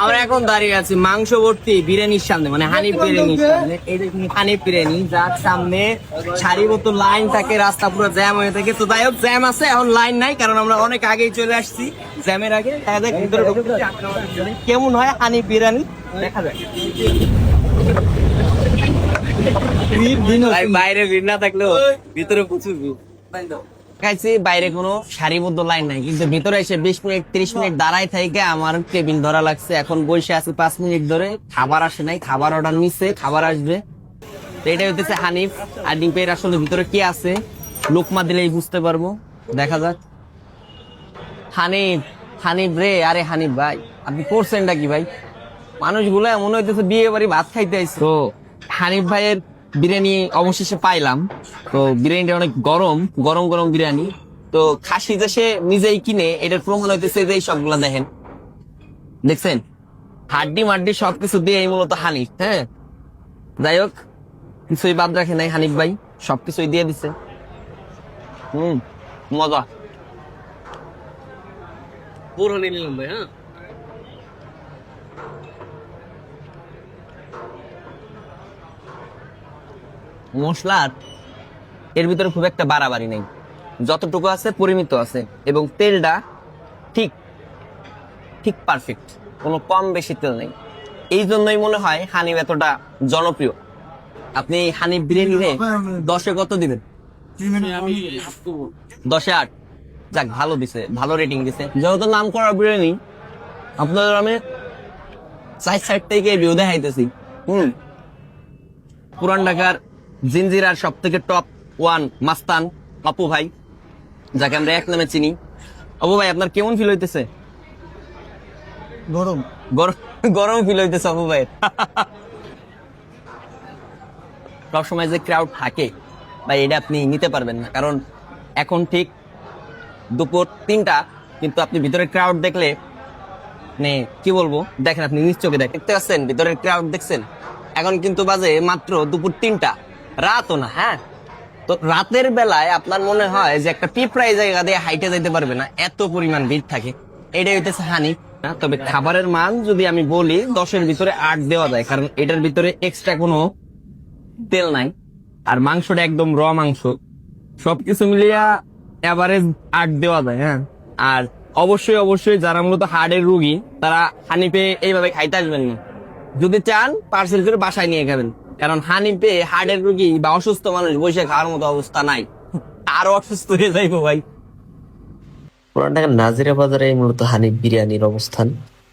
আমরা এখন দাঁড়িয়ে আছি মাংস ভর্তি বিরিয়ানির সামনে, মানে হানিফ বিরিয়ানির সামনে। এই দেখুন হানিফ বিরিয়ানি, যার সামনে সারিবদ্ধ লাইন থাকে, রাস্তা পুরো জ্যাম হয়ে থাকে। তো যাই হোক, জ্যাম আছে, এখন লাইন নাই, কারণ আমরা অনেক আগেই চলে আসছি জ্যামের আগে। ভিতরে কেমন হয় হানিফ বিরিয়ানি দেখা যায়। বাইরে ভিড় না থাকলেও ভিতরে প্রচুর ভিড়। খাইছি, বাইরে কোনো সারিবদ্ধ লাইন নাই, কিন্তু ভিতরে এসে 20 মিনিট 30 মিনিট দাঁড়ায় থেকে আমার টেবিল ধরা লাগছে। এখন বসে আছি 5 মিনিট ধরে, খাবার আসে নাই, খাবার অর্ডার নিচ্ছে, খাবার আসবে। তো এটা হইতেছে হানিফ। হানিফের আসলে ভিতরে কি আছে লোকমা দিলেই বুঝতে পারবো, দেখা যাক। হানিফ, হানিফ রে, আরে হানিফ ভাই, আপনি করছেনটা কি ভাই? মানুষগুলো মনে হইতেছে বিয়ে বাড়ি ভাত খাইতে আইছে। তো হানিফ ভাইয়ের বিরিয়ানি অবশেষে পাইলাম। তো বিরিয়ানিটা অনেক গরম গরম গরম বিরিয়ানি। তো খাসি যে সে নিজেই কিনে, এটার প্রমাণ হইতেছে যে সবগুলা দেখেন, দেখছেন হাড্ডি মাড্ডি সবকিছু দিয়ে মূলত হানিফ। হ্যাঁ, যাই হোক, কিছুই বাদ রাখে নাই হানিফ ভাই, সবকিছুই দিয়ে দিছে। মজা পুরো নিয়ে নিলাম ভাই। হ্যাঁ, মশলার এর ভিতরে খুব একটা বাড়াবাড়ি নেই, যতটুকু আছে পরিমিত আছে, এবং তেলটা ঠিক ঠিক পারফেক্ট, কোনো কম বেশি তেল নেই। এই জন্যই মনে হয় হানিফ এতটা জনপ্রিয়। আপনি হানিফ বিরিয়ানি 10-এ কত দিবেন? 10-এ 8। যাক, ভালো দিছে, ভালো রেটিং দিছে। যেহেতু নাম করা বিরিয়ানি, আপনাদের আমি সাইড থেকে ভিউ দেখাইতেছি। পুরান ঢাকার জিঞ্জিরার সব থেকে টপ 1 মাস্তান অপু ভাই, যাকে আমরা এক নামে চিনি। অপু ভাই, আপনার কেমন ফিল হইতেছে? গরম গরম ফিল হইতেছে অপু ভাইয়ের। সবসময় যে ক্রাউড থাকে ভাই, এটা আপনি নিতে পারবেন না, কারণ এখন ঠিক দুপুর 3টা, কিন্তু আপনি ভিতরে ক্রাউড দেখলে, মানে কি বলবো, দেখেন আপনি নিজ চোখে দেখতে পাচ্ছেন ভিতরের ক্রাউড দেখছেন। এখন কিন্তু বাজে মাত্র দুপুর 3টা, রাতও না। হ্যাঁ, তো রাতের বেলায় আপনার মনে হয় যে একটা পিঁপড়া এই জায়গা দিয়ে হাইটে যাইতে পারবে না, এত পরিমাণ ভিড় থাকে। এটাই হইতেছে হানিফ। তবে খাবারের মান যদি আমি বলি, 10-এর ভিতরে 8 দেওয়া যায়, কারণ এটার ভিতরে এক্সট্রা কোনো তেল নাই, আর মাংসটা একদম র মাংস। সবকিছু মিলিয়া এভারেজ 8 দেওয়া যায়। হ্যাঁ, আর অবশ্যই অবশ্যই যারা মূলত হার্টের রুগী, তারা হানিফে এইভাবে খাইতে আসবেন না। যদি চান পার্সেল করে বাসায় নিয়ে খাবেন, কারণ হানিফে হার্টের রুগী বা অসুস্থ মানুষ বসে খাওয়ার মতো অবস্থা নাই, আরো অসুস্থ হয়ে যাইবো ভাই। পুরান ঢাকার নাজিরা বাজারে মূলত হানিফ বিরিয়ানির অবস্থান।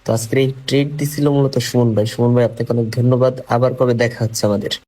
তো আজকের এই ট্রিট দিছিল মূলত সুমন ভাই। সুমন ভাই, আপনাকে অনেক ধন্যবাদ। আবার কবে দেখা হচ্ছে আমাদের?